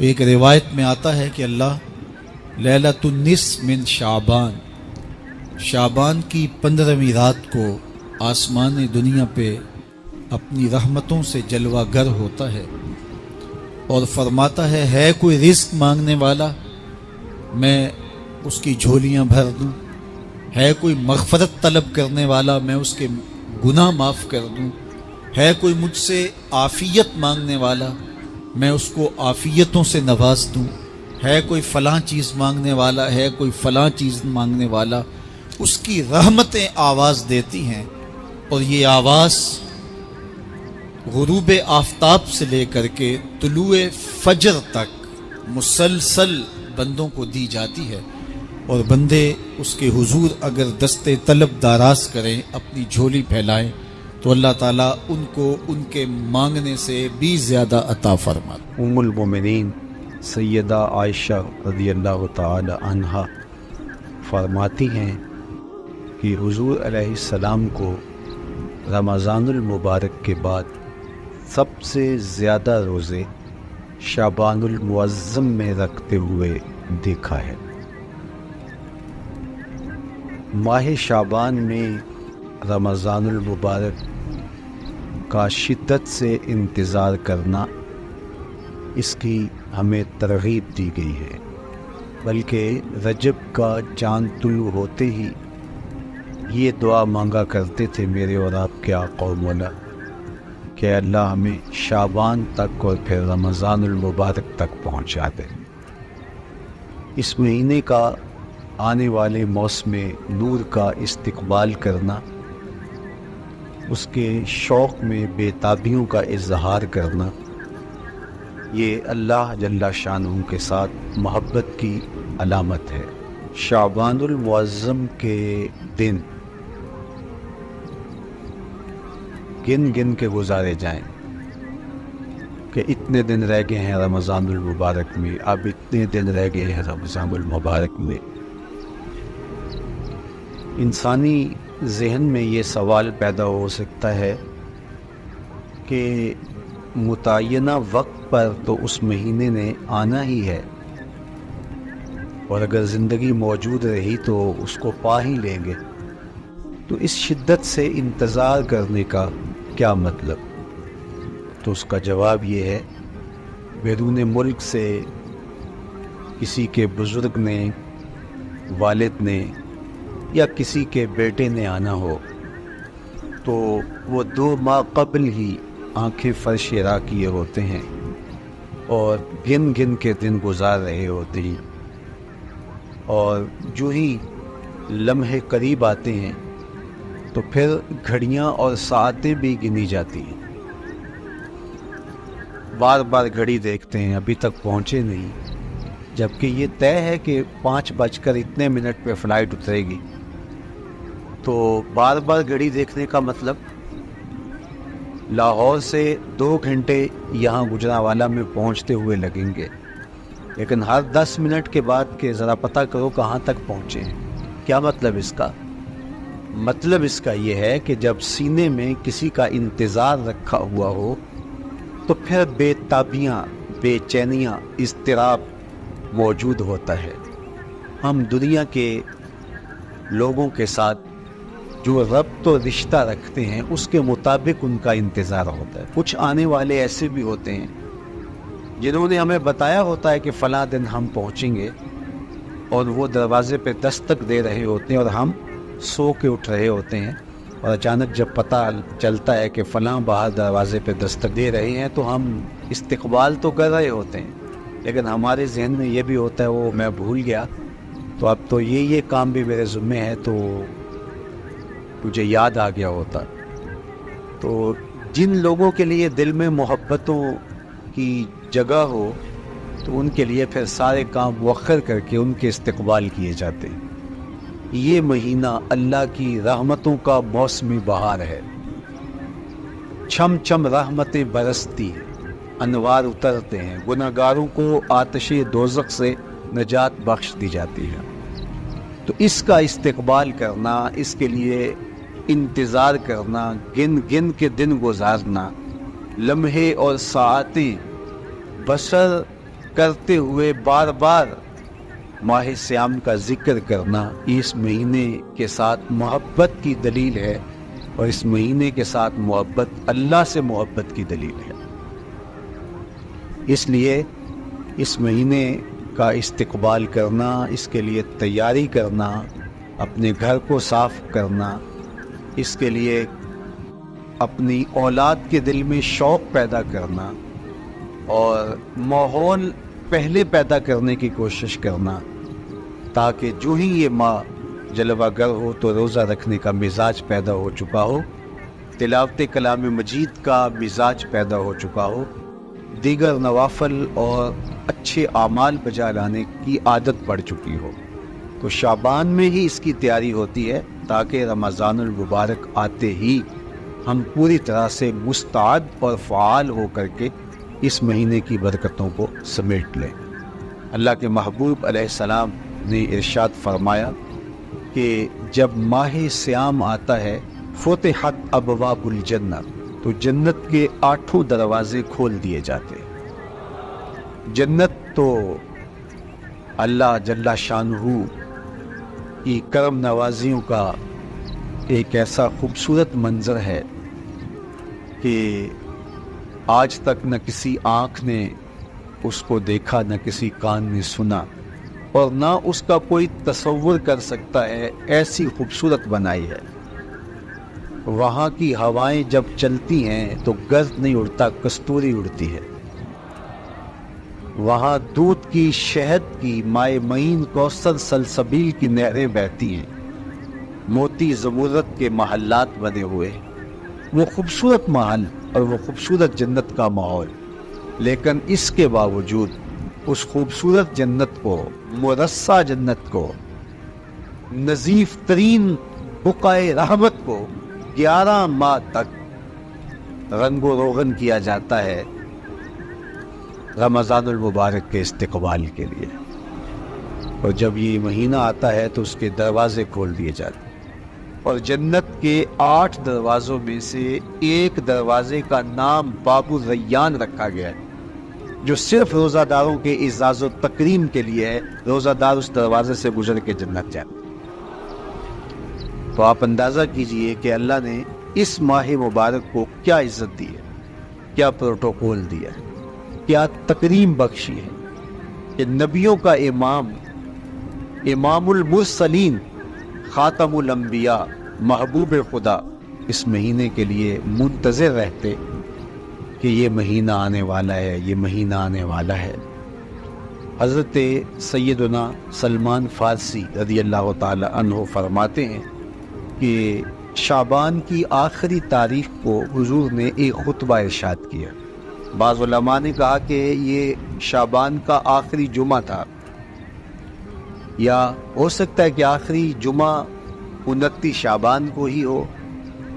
ایک روایت میں آتا ہے کہ اللہ لیلۃ النصف من شعبان کی 15ویں رات کو آسمان دنیا پہ اپنی رحمتوں سے جلوہ گر ہوتا ہے اور فرماتا ہے کوئی رزق مانگنے والا، میں اس کی جھولیاں بھر دوں، ہے کوئی مغفرت طلب کرنے والا، میں اس کے گناہ معاف کر دوں، ہے کوئی مجھ سے عافیت مانگنے والا، میں اس کو عافیتوں سے نواز دوں، ہے کوئی فلاں چیز مانگنے والا، ہے کوئی فلاں چیز مانگنے والا، اس کی رحمتیں آواز دیتی ہیں، اور یہ آواز غروب آفتاب سے لے کر کے طلوع فجر تک مسلسل بندوں کو دی جاتی ہے، اور بندے اس کے حضور اگر دستے طلب دراز کریں، اپنی جھولی پھیلائیں، تو اللہ تعالیٰ ان کو ان کے مانگنے سے بھی زیادہ عطا فرماتا۔ ام المومنین سیدہ عائشہ رضی اللہ تعالی عنہا فرماتی ہیں کہ حضور علیہ السلام کو رمضان المبارک کے بعد سب سے زیادہ روزے شعبان المعظم میں رکھتے ہوئے دیکھا ہے۔ ماہ شعبان میں رمضان المبارک کا شدت سے انتظار کرنا، اس کی ہمیں ترغیب دی گئی ہے، بلکہ رجب کا چاند طلوع ہوتے ہی یہ دعا مانگا کرتے تھے میرے اور آپ کے آقا و مولا کہ اللہ ہمیں شعبان تک اور پھر رمضان المبارک تک پہنچا دے۔ اس مہینے کا آنے والے موسم نور کا استقبال کرنا، اس کے شوق میں بے تابیوں کا اظہار کرنا، یہ اللہ جل شانہ کے ساتھ محبت کی علامت ہے۔ شعبان المعظم کے دن گن گن کے گزارے جائیں کہ اتنے دن رہ گئے ہیں رمضان المبارک میں، اب اتنے دن رہ گئے ہیں رمضان المبارک میں۔ انسانی ذہن میں یہ سوال پیدا ہو سکتا ہے کہ متعینہ وقت پر تو اس مہینے نے آنا ہی ہے، اور اگر زندگی موجود رہی تو اس کو پا ہی لیں گے، تو اس شدت سے انتظار کرنے کا کیا مطلب؟ تو اس کا جواب یہ ہے، بیرون ملک سے کسی کے بزرگ نے، والد نے یا کسی کے بیٹے نے آنا ہو تو وہ 2 ماہ قبل ہی آنکھیں فرش راہ کیے ہوتے ہیں اور گن گن کے دن گزار رہے ہوتے ہیں، اور جو ہی لمحے قریب آتے ہیں تو پھر گھڑیاں اور ساعتیں بھی گنی جاتی ہیں، بار بار گھڑی دیکھتے ہیں، ابھی تک پہنچے نہیں، جبکہ یہ طے ہے کہ 5:02 پہ فلائٹ اترے گی۔ تو بار بار گھڑی دیکھنے کا مطلب لاہور سے 2 گھنٹے یہاں گجرانوالہ میں پہنچتے ہوئے لگیں گے، لیکن ہر 10 منٹ کے بعد کہ ذرا پتہ کرو کہاں تک پہنچے ہیں۔ کیا مطلب اس کا؟ مطلب اس کا یہ ہے کہ جب سینے میں کسی کا انتظار رکھا ہوا ہو تو پھر بے تابیاں، بے چینیاں، اضطراب موجود ہوتا ہے۔ ہم دنیا کے لوگوں کے ساتھ جو ربط و رشتہ رکھتے ہیں اس کے مطابق ان کا انتظار ہوتا ہے۔ کچھ آنے والے ایسے بھی ہوتے ہیں جنہوں نے ہمیں بتایا ہوتا ہے کہ فلاں دن ہم پہنچیں گے، اور وہ دروازے پہ دستک دے رہے ہوتے ہیں اور ہم سو کے اٹھ رہے ہوتے ہیں، اور اچانک جب پتہ چلتا ہے کہ فلاں باہر دروازے پہ دستک دے رہے ہیں تو ہم استقبال تو کر رہے ہوتے ہیں، لیکن ہمارے ذہن میں یہ بھی ہوتا ہے وہ میں بھول گیا، تو اب تو یہ کام بھی میرے ذمہ ہے، تو مجھے یاد آ گیا ہوتا۔ تو جن لوگوں کے لیے دل میں محبتوں کی جگہ ہو تو ان کے لیے پھر سارے کام مؤخر کر کے ان کے استقبال کیے جاتے ہیں۔ یہ مہینہ اللہ کی رحمتوں کا موسمی بہار ہے، چھم چھم رحمتیں برستی ہیں، انوار اترتے ہیں، گناہگاروں کو آتش دوزخ سے نجات بخش دی جاتی ہے۔ تو اس کا استقبال کرنا، اس کے لیے انتظار کرنا، گن گن کے دن گزارنا، لمحے اور ساعتیں بسر کرتے ہوئے بار بار ماہ سیام کا ذکر کرنا اس مہینے کے ساتھ محبت کی دلیل ہے، اور اس مہینے کے ساتھ محبت اللہ سے محبت کی دلیل ہے۔ اس لیے اس مہینے کا استقبال کرنا، اس کے لیے تیاری کرنا، اپنے گھر کو صاف کرنا، اس کے لیے اپنی اولاد کے دل میں شوق پیدا کرنا اور ماحول پہلے پیدا کرنے کی کوشش کرنا، تاکہ جو ہی یہ ماہ جلوہ گر ہو تو روزہ رکھنے کا مزاج پیدا ہو چکا ہو، تلاوت کلام مجید کا مزاج پیدا ہو چکا ہو، دیگر نوافل اور اچھے اعمال بجا لانے کی عادت پڑ چکی ہو۔ تو شعبان میں ہی اس کی تیاری ہوتی ہے، تاکہ رمضان المبارک آتے ہی ہم پوری طرح سے مستعد اور فعال ہو کر کے اس مہینے کی برکتوں کو سمیٹ لیں۔ اللہ کے محبوب علیہ السلام نے ارشاد فرمایا کہ جب ماہ سیام آتا ہے فتحت ابواب الجنہ، تو جنت کے 8 دروازے کھول دیے جاتے ہیں۔ جنت تو اللہ جل شانہ کی کرم نوازیوں کا ایک ایسا خوبصورت منظر ہے کہ آج تک نہ کسی آنکھ نے اس کو دیکھا، نہ کسی کان نے سنا، اور نہ اس کا کوئی تصور کر سکتا ہے، ایسی خوبصورت بنائی ہے۔ وہاں کی ہوائیں جب چلتی ہیں تو گرد نہیں اڑتا، کستوری اڑتی ہے۔ وہاں دودھ کی، شہد کی، مائے معین، کوثر، سلسبیل کی نہریں بہتی ہیں، موتی زمرد کے محلات بنے ہوئے، وہ خوبصورت محل اور وہ خوبصورت جنت کا ماحول۔ لیکن اس کے باوجود اس خوبصورت جنت کو، مرصع جنت کو، نظیف ترین بقعۂ رحمت کو 11 ماہ تک رنگ و روغن کیا جاتا ہے رمضان المبارک کے استقبال کے لیے، اور جب یہ مہینہ آتا ہے تو اس کے دروازے کھول دیے جاتے ہیں، اور جنت کے 8 دروازوں میں سے ایک دروازے کا نام باب الریان رکھا گیا ہے، جو صرف روزہ داروں کے اعزاز و تکریم کے لیے ہے۔ روزہ دار اس دروازے سے گزر کے جنت جاتے۔ تو آپ اندازہ کیجئے کہ اللہ نے اس ماہ مبارک کو کیا عزت دی ہے، کیا پروٹوکول دیا ہے، کیا تکریم بخشی ہے کہ نبیوں کا امام، امام المرسلین، خاتم الانبیاء، محبوب خدا اس مہینے کے لیے منتظر رہتے کہ یہ مہینہ آنے والا ہے، یہ مہینہ آنے والا ہے۔ حضرت سیدنا سلمان فارسی رضی اللہ تعالی عنہ فرماتے ہیں کہ شعبان کی آخری تاریخ کو حضور نے ایک خطبہ ارشاد کیا۔ بعض علماء نے کہا کہ یہ شعبان کا آخری جمعہ تھا، یا ہو سکتا ہے کہ آخری جمعہ 29 شعبان کو ہی ہو۔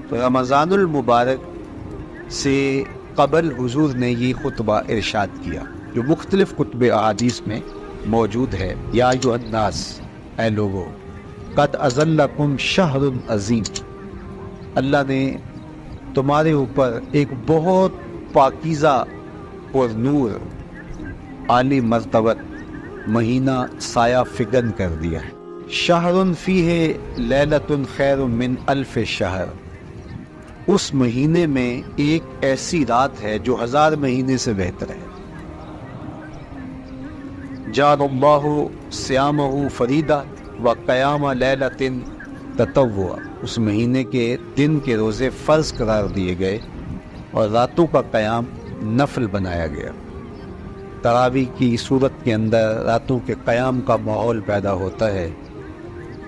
تو رمضان المبارک سے قبل حضور نے یہ خطبہ ارشاد کیا، جو مختلف کتب احادیث میں موجود ہے۔ یا ایھا الناس، اے لوگو، قد اظلکم شہر عظیم، اللہ نے تمہارے اوپر ایک بہت پاکیزہ اور نور، عالی مرتبت مہینہ سایہ فگن کر دیا ہے۔ شہر فیہ لیلۃ خیر من الف شہر، اس مہینے میں ایک ایسی رات ہے جو 1000 مہینے سے بہتر ہے۔ جعل اللہ صیامہ فریدہ وقیام لیلۃ تطوعا، اس مہینے کے دن کے روزے فرض قرار دیے گئے اور راتوں کا قیام نفل بنایا گیا۔ تراویح کی صورت کے اندر راتوں کے قیام کا ماحول پیدا ہوتا ہے،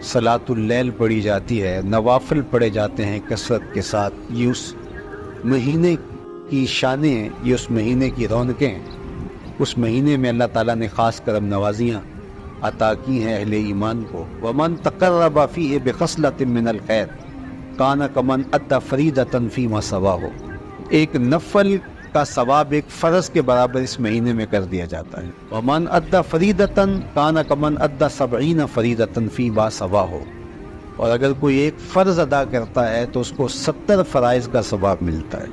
صلاۃ اللیل پڑھی جاتی ہے، نوافل پڑھے جاتے ہیں کثرت کے ساتھ۔ یہ اس مہینے کی شانیں ہیں، یہ اس مہینے کی رونقیں ہیں۔ اس مہینے میں اللہ تعالیٰ نے خاص کرم نوازیاں عطا کی ہیں اہل ایمان کو۔ وَمَن تَقَرَّبَ فِيهِ بِخَصْلَةٍ مِّنَ الْخَيْرِ كَانَ كَمَنْ أَدَّى فَرِيضَةً فِيمَا سَوَاهُ، ایک نفل کا ثواب ایک فرض کے برابر اس مہینے میں کر دیا جاتا ہے۔ وَمَنْ أَدَّى فَرِيضَةً كَانَ كَمَنْ أَدَّى 70 فَرِيضَةً فِيمَا سَوَاهُ، اور اگر کوئی ایک فرض ادا کرتا ہے تو اس کو 70 فرائض کا ثواب ملتا ہے۔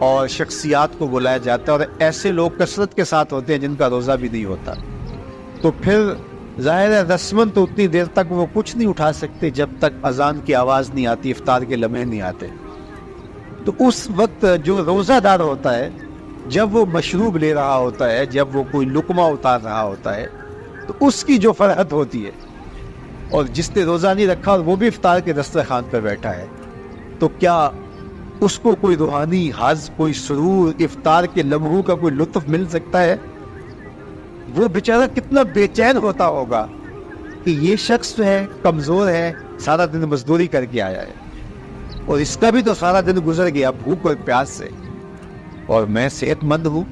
اور شخصیات کو بلایا جاتا ہے، اور ایسے لوگ کثرت کے ساتھ ہوتے ہیں جن کا روزہ بھی نہیں ہوتا، تو پھر ظاہر ہے رسماً تو اتنی دیر تک وہ کچھ نہیں اٹھا سکتے جب تک اذان کی آواز نہیں آتی، افطار کے لمحے نہیں آتے۔ تو اس وقت جو روزہ دار ہوتا ہے، جب وہ مشروب لے رہا ہوتا ہے، جب وہ کوئی لقمہ اتار رہا ہوتا ہے، تو اس کی جو فرحت ہوتی ہے، اور جس نے روزہ نہیں رکھا اور وہ بھی افطار کے دسترخوان پہ بیٹھا ہے، تو کیا اس کو کوئی روحانی حظ، کوئی سرور، افطار کے لمحوں کا کوئی لطف مل سکتا ہے؟ وہ بیچارہ کتنا بے چین ہوتا ہوگا کہ یہ شخص جو ہے کمزور ہے، سارا دن مزدوری کر کے آیا ہے، اور اس کا بھی تو سارا دن گزر گیا بھوک اور پیاس سے، اور میں صحت مند ہوں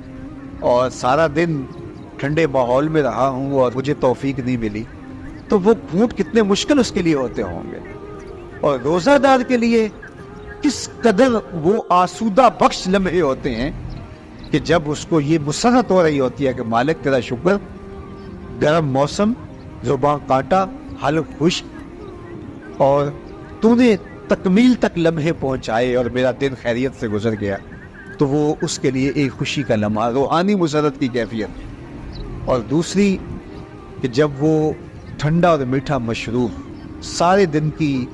اور سارا دن ٹھنڈے ماحول میں رہا ہوں اور مجھے توفیق نہیں ملی، تو وہ گھونٹ کتنے مشکل اس کے لیے ہوتے ہوں گے۔ اور روزہ دار کے لیے کس قدر وہ آسودہ بخش لمحے ہوتے ہیں کہ جب اس کو یہ مسرت ہو رہی ہوتی ہے کہ مالک تیرا شکر، گرم موسم، زبان کانٹا، حلق خشک، اور تو نے تکمیل تک لمحے پہنچائے اور میرا دن خیریت سے گزر گیا، تو وہ اس کے لیے ایک خوشی کا لمحہ، روحانی مسرت کی کیفیت۔ اور دوسری کہ جب وہ ٹھنڈا اور میٹھا مشروب، سارے دن کی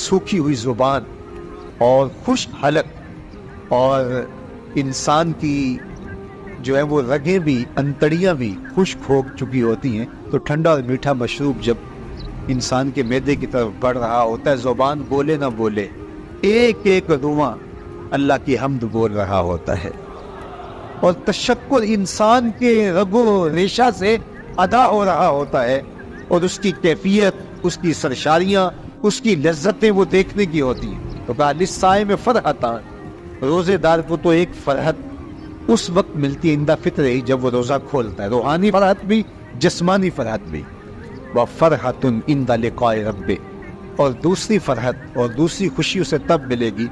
سوکھی ہوئی زبان اور خشک حلق، اور انسان کی جو ہے وہ رگیں بھی، انتڑیاں بھی خشک ہو چکی ہوتی ہیں، تو ٹھنڈا اور میٹھا مشروب جب انسان کے معدے کی طرف بڑھ رہا ہوتا ہے، زبان بولے نہ بولے، ایک ایک رواں اللہ کی حمد بول رہا ہوتا ہے، اور تشکر انسان کے رگ و ریشہ سے ادا ہو رہا ہوتا ہے، اور اس کی کیفیت، اس کی سرشاریاں، اس کی لذتیں وہ دیکھنے کی ہوتی ہیں۔ تو کہا للصائم فرحتان، روزے دار کو تو ایک فرحت اس وقت ملتی ہے عند فطرہ ہی، جب وہ روزہ کھولتا ہے، روحانی فرحت بھی، جسمانی فرحت بھی۔ وَفَرْحَةٌ عِنْدَ لِقَاءِ رَبِّهِ، اور دوسری فرحت اور دوسری خوشی اسے تب ملے گی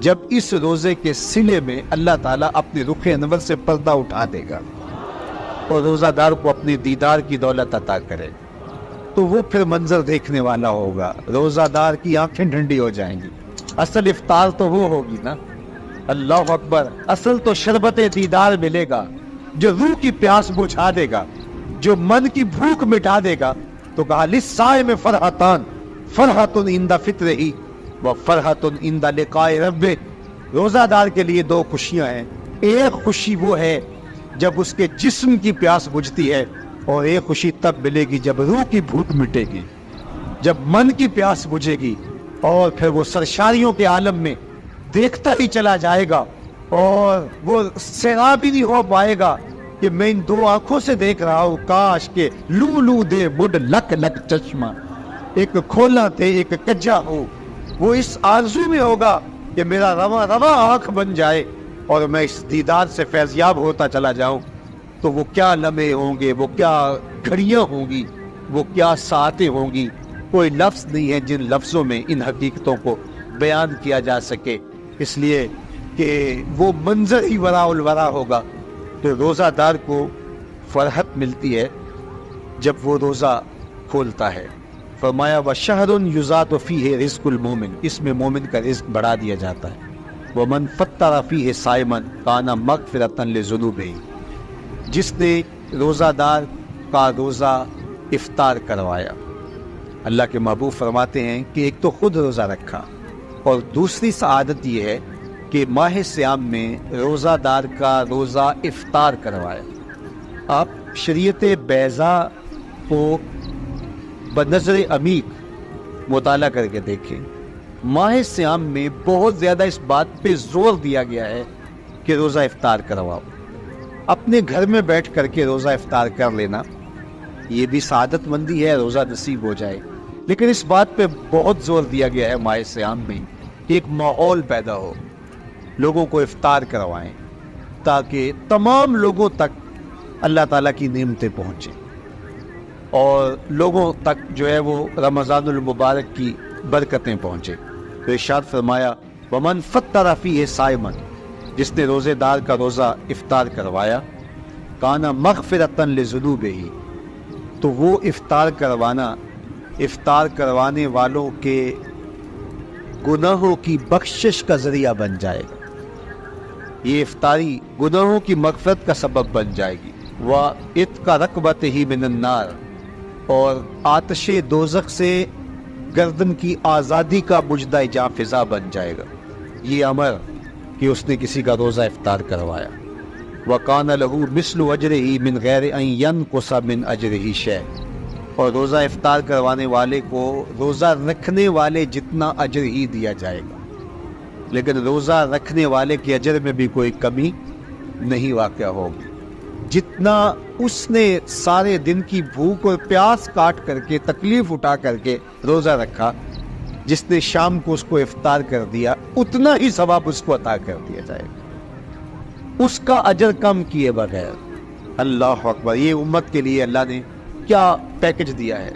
جب اس روزے کے صلے میں اللہ تعالیٰ اپنے رخ انور سے پردہ اٹھا دے گا اور روزہ دار کو اپنی دیدار کی دولت عطا کرے، تو وہ پھر منظر دیکھنے والا ہوگا، روزہ دار کی آنکھیں ٹھنڈی ہو جائیں گی۔ اصل افطار تو وہ ہوگی نا، اللہ اکبر، اصل تو شربت دیدار ملے گا جو روح کی پیاس بجھا دے گا، جو من کی بھوک مٹا دے گا۔ تو کہا للصائم فرحتان، فرحۃ عند فطرہ وفرحۃ عند لقاء ربہ، روزہ دار کے لیے دو خوشیاں ہیں، ایک خوشی وہ ہے جب اس کے جسم کی پیاس بجھتی ہے، اور ایک خوشی تب ملے گی جب روح کی بھوک مٹے گی، جب من کی پیاس بجھے گی، اور پھر وہ سرشاریوں کے عالم میں دیکھتا ہی چلا جائے گا، اور وہ سیراب ہی نہیں ہو پائے گا کہ میں ان دو آنکھوں سے دیکھ رہا ہوں، کاش کہ لو لو دے بڈ لک لک چشمہ، ایک کھولا تھے ایک کجا ہو۔ وہ اس آرزو میں ہوگا کہ میرا رواں رواں آنکھ بن جائے اور میں اس دیدار سے فیضیاب ہوتا چلا جاؤں۔ تو وہ کیا لمحے ہوں گے، وہ کیا گھڑیاں ہوں گی، وہ کیا ساعتیں ہوں گی، کوئی لفظ نہیں ہے جن لفظوں میں ان حقیقتوں کو بیان کیا جا سکے، اس لیے کہ وہ منظر ہی وراء الورا ہوگا۔ تو روزہ دار کو فرحت ملتی ہے جب وہ روزہ کھولتا ہے۔ فرمایا وَشَهْرٌ يُزَادُ فِيهِ رِزْقُ الْمُؤْمِنِ، اس میں مومن کا رزق بڑھا دیا جاتا ہے۔ وَمَنْ فَطَّرَ فِيهِ صَائِمًا كَانَ مَغْفِرَةً لِذُنُوبِهِ، جس نے روزہ دار کا روزہ افطار کروایا، اللہ کے محبوب فرماتے ہیں کہ ایک تو خود روزہ رکھا، اور دوسری سعادت یہ ہے کہ ماہ صیام میں روزہ دار کا روزہ افطار کروایا۔ آپ شریعت بیضاء کو بنظر عمیق مطالعہ کر کے دیکھیں، ماہ صیام میں بہت زیادہ اس بات پہ زور دیا گیا ہے کہ روزہ افطار کرواؤ۔ اپنے گھر میں بیٹھ کر کے روزہ افطار کر لینا یہ بھی سعادت مندی ہے، روزہ نصیب ہو جائے، لیکن اس بات پہ بہت زور دیا گیا ہے ماہ صیام میں کہ ایک ماحول پیدا ہو، لوگوں کو افطار کروائیں تاکہ تمام لوگوں تک اللہ تعالیٰ کی نعمتیں پہنچیں، اور لوگوں تک جو ہے وہ رمضان المبارک کی برکتیں پہنچیں۔ تو ارشاد فرمایا وَمَنْ فَطَّرَ فِيهِ صَائِمًا، جس نے روزے دار کا روزہ افطار کروایا، کَانَ مَغْفِرَةً لِذُنُوبِهِ، تو وہ افطار کروانے والوں کے گناہوں کی بخشش کا ذریعہ بن جائے گا۔ یہ افطاری گناہوں کی مغفرت کا سبب بن جائے گی، وَإِتْقَ رَقْبَتِهِ مِنَ النَّارِ، اور آتش دوزخ سے گردن کی آزادی کا مجدہ جاں فضا بن جائے گا یہ امر کہ اس نے کسی کا روزہ افطار کروایا۔ وَقَانَ لَهُ مِثْلُ أَجْرِهِ مِنْ غَيْرِ أَنْ يَنْقُصَ مِنْ أَجْرِهِ شَيْءٌ، اور روزہ افطار کروانے والے کو روزہ رکھنے والے جتنا اجر ہی دیا جائے گا، لیکن روزہ رکھنے والے کے اجر میں بھی کوئی کمی نہیں واقع ہوگی۔ جتنا اس نے سارے دن کی بھوک اور پیاس کاٹ کر کے تکلیف اٹھا کر کے روزہ رکھا، جس نے شام کو اس کو افطار کر دیا اتنا ہی ثواب اس کو عطا کر دیا جائے گا، اس کا اجر کم کیے بغیر۔ اللہ اکبر! یہ امت کے لیے اللہ نے کیا پیکج دیا ہے،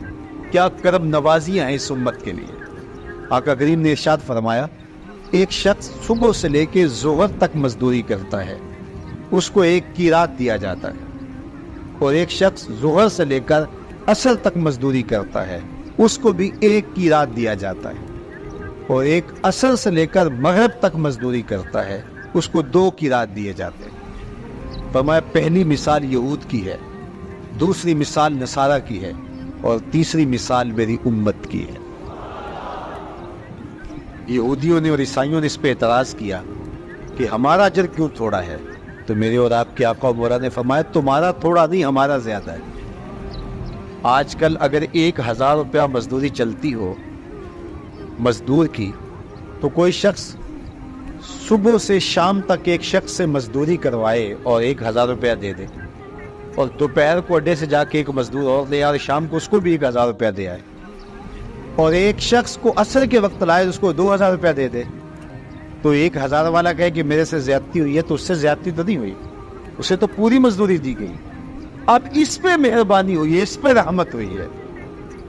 کیا کرم نوازیاں ہیں اس امت کے لیے۔ آقا کریم نے ارشاد فرمایا، ایک شخص صبح سے لے کے ظہر تک مزدوری کرتا ہے، اس کو ایک قیراط دیا جاتا ہے، اور ایک شخص ظہر سے لے کر عصر تک مزدوری کرتا ہے، اس کو بھی ایک قیراط دیا جاتا ہے، اور ایک عصر سے لے کر مغرب تک مزدوری کرتا ہے، اس کو 2 قیراط دیے جاتے ہیں۔ فرمایا پہلی مثال یہود کی ہے، دوسری مثال نصارہ کی ہے، اور تیسری مثال میری امت کی ہے۔ یہودیوں نے اور عیسائیوں نے اس پہ اعتراض کیا کہ ہمارا اجر کیوں تھوڑا ہے، تو میرے اور آپ کے آقا و مولا نے فرمایا تمہارا تھوڑا نہیں، ہمارا زیادہ ہے۔ آج کل اگر 1000 روپیہ مزدوری چلتی ہو مزدور کی، تو کوئی شخص صبح سے شام تک ایک شخص سے مزدوری کروائے اور 1000 روپیہ دے دے، اور دوپہر کو اڈے سے جا کے ایک مزدور اور لے آئے اور شام کو اس کو بھی 1000 روپیہ دے آئے، اور ایک شخص کو عصر کے وقت لائے اس کو 2000 روپیہ دے دے، تو 1000 والا کہے کہ میرے سے زیادتی ہوئی ہے، تو اس سے زیادتی تو نہیں ہوئی، اسے تو پوری مزدوری دی گئی، اب اس پہ مہربانی ہوئی ہے، اس پہ رحمت ہوئی ہے۔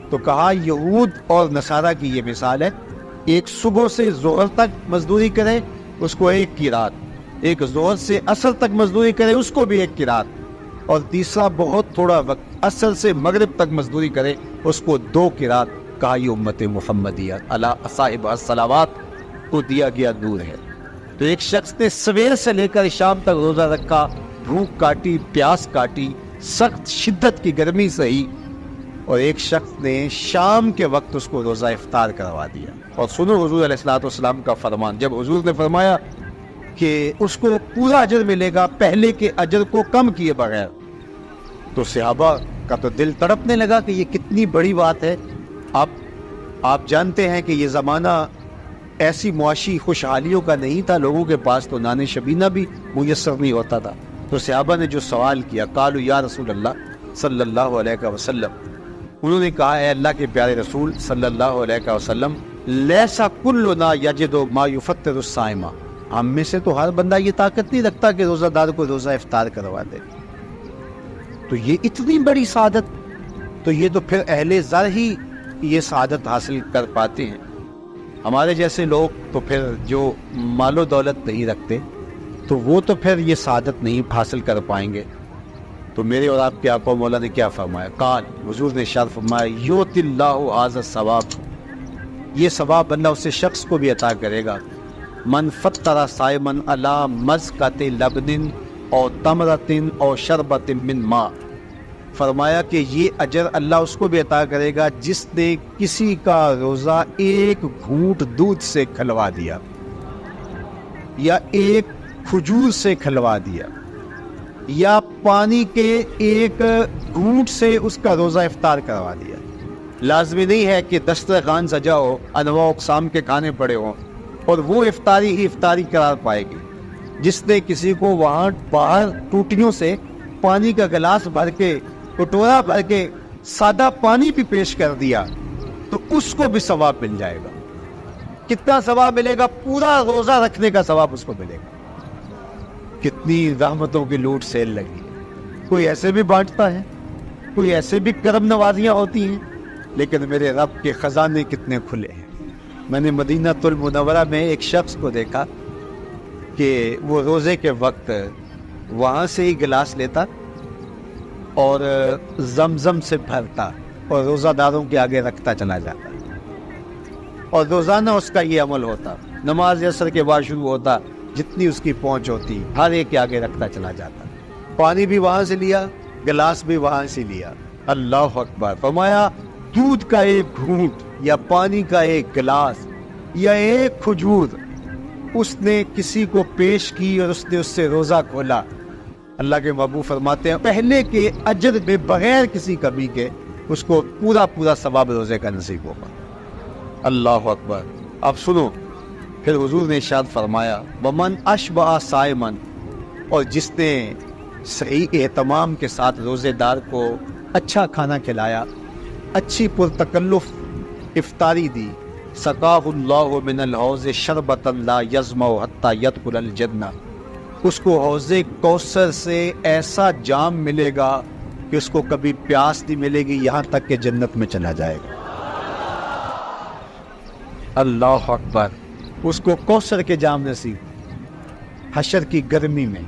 تو کہا یہود اور نصارہ کی یہ مثال ہے، ایک صبح سے ظہر تک مزدوری کرے اس کو 1 قیراط، ایک ظہر سے عصر تک مزدوری کرے اس کو بھی 1 قیراط، اور تیسرا بہت تھوڑا وقت عصر سے مغرب تک مزدوری کرے اس کو 2 قیراط۔ کہا یہ امت محمدیہ اللہ صاحب الصلاوات کو دیا گیا نور ہے۔ تو ایک شخص نے سویر سے لے کر شام تک روزہ رکھا، بھوک کاٹی، پیاس کاٹی، سخت شدت کی گرمی سہی، اور ایک شخص نے شام کے وقت اس کو روزہ افطار کروا دیا۔ اور سنو حضور علیہ الصلوۃ والسلام کا فرمان، جب حضور نے فرمایا کہ اس کو پورا اجر ملے گا پہلے کے اجر کو کم کیے بغیر، تو صحابہ کا تو دل تڑپنے لگا کہ یہ کتنی بڑی بات ہے۔ آپ جانتے ہیں کہ یہ زمانہ ایسی معاشی خوشحالیوں کا نہیں تھا، لوگوں کے پاس تو نان شبینہ بھی میسر نہیں ہوتا تھا۔ تو صحابہ نے جو سوال کیا، قالوا یا رسول اللہ صلی اللہ علیہ وسلم، انہوں نے کہا اے اللہ کے پیارے رسول صلی اللہ علیہ وسلم، لیسا کلنا یجد ما یفطر الصائم، ہم میں سے تو ہر بندہ یہ طاقت نہیں رکھتا کہ روزہ دار کو روزہ افطار کروا دے، تو یہ اتنی بڑی سعادت، تو یہ تو پھر اہل زر ہی یہ سعادت حاصل کر پاتے ہیں، ہمارے جیسے لوگ تو پھر جو مال و دولت نہیں رکھتے تو وہ تو پھر یہ سعادت نہیں حاصل کر پائیں گے۔ تو میرے اور آپ کے آقا مولا نے کیا فرمایا؟ قال، حضور نے ارشاد فرمایا، یؤت اللہ ھذا الثواب، یہ ثواب اللہ اسے شخص کو بھی عطا کرے گا، من فطر صائما علی مزقۃ لبن او تمرۃ او شربۃ من ماء، فرمایا کہ یہ اجر اللہ اس کو بھی عطا کرے گا جس نے کسی کا روزہ 1 گھونٹ دودھ سے کھلوا دیا، یا 1 کھجور سے کھلوا دیا، یا پانی کے 1 گھونٹ سے اس کا روزہ افطار کروا دیا۔ لازمی نہیں ہے کہ دسترخوان سجا ہو، انواع اقسام کے کھانے پڑے ہوں اور وہ افطاری ہی افطاری قرار پائے گی۔ جس نے کسی کو وہاں باہر ٹوٹیوں سے پانی کا گلاس بھر کے، کٹورا بھر کے سادہ پانی بھی پیش کر دیا تو اس کو بھی ثواب مل جائے گا۔ کتنا ثواب ملے گا؟ پورا روزہ رکھنے کا ثواب اس کو ملے گا۔ کتنی رحمتوں کی لوٹ سیل لگی ہے، کوئی ایسے بھی بانٹتا ہے، کوئی ایسے بھی کرم نوازیاں ہوتی ہیں، لیکن میرے رب کے خزانے کتنے کھلے ہیں۔ میں نے مدینہ المنورہ میں ایک شخص کو دیکھا کہ وہ روزے کے وقت وہاں سے ہی گلاس لیتا اور زمزم سے بھرتا اور روزہ داروں کے آگے رکھتا چلا جاتا، اور روزانہ اس کا یہ عمل ہوتا۔ نماز عصر کے بعد شروع ہوتا، جتنی اس کی پہنچ ہوتی ہر ایک کے آگے رکھتا چلا جاتا. پانی بھی وہاں سے لیا, گلاس بھی وہاں سے لیا. اللہ اکبر. فرمایا دودھ کا ایک گھونٹ یا پانی کا ایک گلاس یا ایک کھجور اس نے کسی کو پیش کی اور اس نے اس سے روزہ کھولا. اللہ کے محبوب فرماتے ہیں پہلے کے اجر میں بغیر کسی کمی کے اس کو پورا ثواب روزے کا نصیب ہوگا. اللہ اکبر. اب سنو, پھر حضور نے ارشاد فرمایا ومن اشبع صائمن, اور جس نے صحیح اہتمام کے ساتھ روزے دار کو اچھا کھانا کھلایا, اچھی پرتکلف افطاری دی, سقاہ اللہ من الحوض شربۃ لا یظمأ حتی یدخل الجنہ, اس کو حوض کوثر سے ایسا جام ملے گا کہ اس کو کبھی پیاس نہیں ملے گی یہاں تک کہ جنت میں چلا جائے گا. اللہ اکبر. اس کو کوثر کے جام نصیب حشر کی گرمی میں.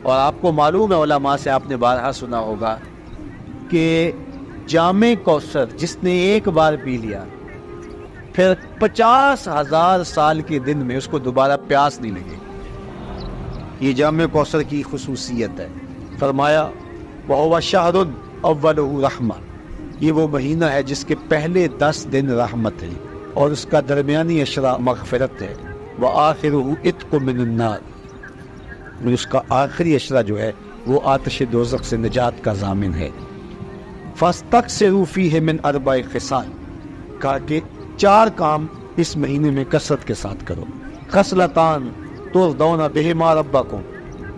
اور آپ کو معلوم ہے, علماء سے آپ نے بارہا سنا ہوگا کہ جام کوثر جس نے ایک بار پی لیا پھر 50,000 سال کے دن میں اس کو دوبارہ پیاس نہیں لگے. یہ جام کوثر کی خصوصیت ہے. فرمایا وَهُوَ شَهْرٌ أَوَّلُهُ رَحْمَةٌ, یہ وہ مہینہ ہے جس کے پہلے 10 دن رحمت ہے اور اس کا درمیانی عشرہ مغفرت ہے. وَآخِرُهُ عِتْقٌ مِّنَ النَّارِ, اس کا آخری عشرہ جو ہے وہ آتش دوزخ سے نجات کا ضامن ہے. فَاسْتَكْثِرُوا فِيهِ مِنْ 4 خِصَالٍ, کہا کہ 4 کام اس مہینے میں کثرت کے ساتھ کرو. خصلتان ترضون بہما ربکم,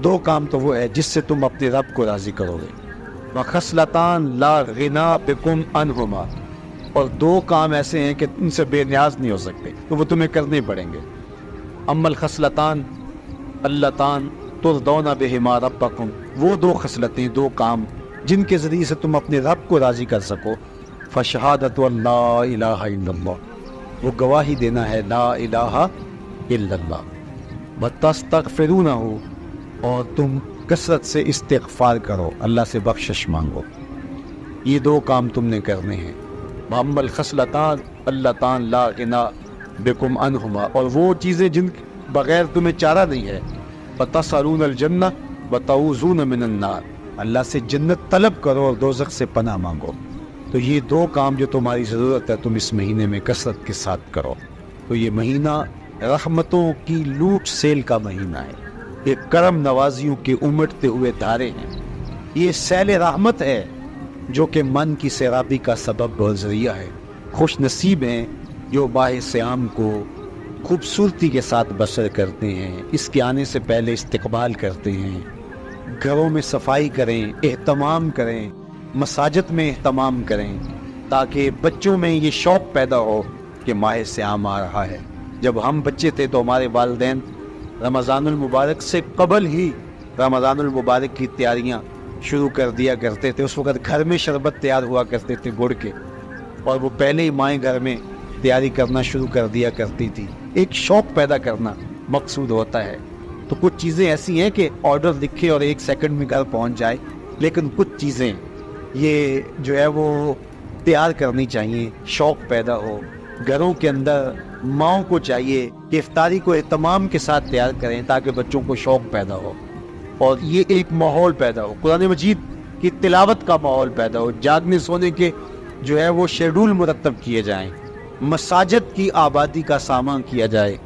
2 کام تو وہ ہے جس سے تم اپنے رب کو راضی کرو گے. وخصلتان لا غنا بکم عنہما, اور 2 کام ایسے ہیں کہ ان سے بے نیاز نہیں ہو سکتے تو وہ تمہیں کرنے پڑیں گے. اما الخصلتان اللتان ترضون بہما ربکم, وہ 2 خصلتیں 2 کام جن کے ذریعے سے تم اپنے رب کو راضی کر سکو. فشہادت لا الہ الا اللہ, وہ گواہی دینا ہے لا الہ الا اللہ. وتستغفرونہ, اور تم کثرت سے استغفار کرو, اللہ سے بخشش مانگو. یہ 2 کام تم نے کرنے ہیں. وَأَمَّا الْخَصْلَتَانِ اللَّتَانِ لَا غِنَىٰ بِكُمْ عَنْهُمَا, اور وہ چیزیں جن بغیر تمہیں چارہ نہیں ہے. وَتَسْأَلُونَ الْجَنَّةَ وَتَعُوذُونَ مِنَ النَّارِ, اللہ سے جنت طلب کرو اور دوزخ سے پناہ مانگو. تو یہ 2 کام جو تمہاری ضرورت ہے تم اس مہینے میں کثرت کے ساتھ کرو. تو یہ مہینہ رحمتوں کی لوٹ سیل کا مہینہ ہے. یہ کرم نوازیوں کے امٹتے ہوئے دھارے ہیں. یہ سیل رحمت ہے جو کہ من کی سیرابی کا سبب اور ذریعہ ہے. خوش نصیب ہیں جو ماہ صیام کو خوبصورتی کے ساتھ بسر کرتے ہیں, اس کے آنے سے پہلے استقبال کرتے ہیں, گھروں میں صفائی کریں, اہتمام کریں, مساجد میں اہتمام کریں, تاکہ بچوں میں یہ شوق پیدا ہو کہ ماہ صیام آ رہا ہے. جب ہم بچے تھے تو ہمارے والدین رمضان المبارک سے قبل ہی رمضان المبارک کی تیاریاں شروع کر دیا کرتے تھے. اس وقت گھر میں شربت تیار ہوا کرتے تھے گڑ کے, اور وہ پہلے ہی مائیں گھر میں تیاری کرنا شروع کر دیا کرتی تھی. ایک شوق پیدا کرنا مقصود ہوتا ہے. تو کچھ چیزیں ایسی ہیں کہ آرڈر لکھے اور 1 سیکنڈ میں گھر پہنچ جائے, لیکن کچھ چیزیں یہ جو ہے وہ تیار کرنی چاہیے, شوق پیدا ہو. گھروں کے اندر ماؤں کو چاہیے کہ افطاری کو اہتمام کے ساتھ تیار کریں تاکہ بچوں کو شوق پیدا ہو اور یہ ایک ماحول پیدا ہو, قرآن مجید کی تلاوت کا ماحول پیدا ہو, جاگنے سونے کے جو ہے وہ شیڈول مرتب کیے جائیں, مساجد کی آبادی کا سامان کیا جائے,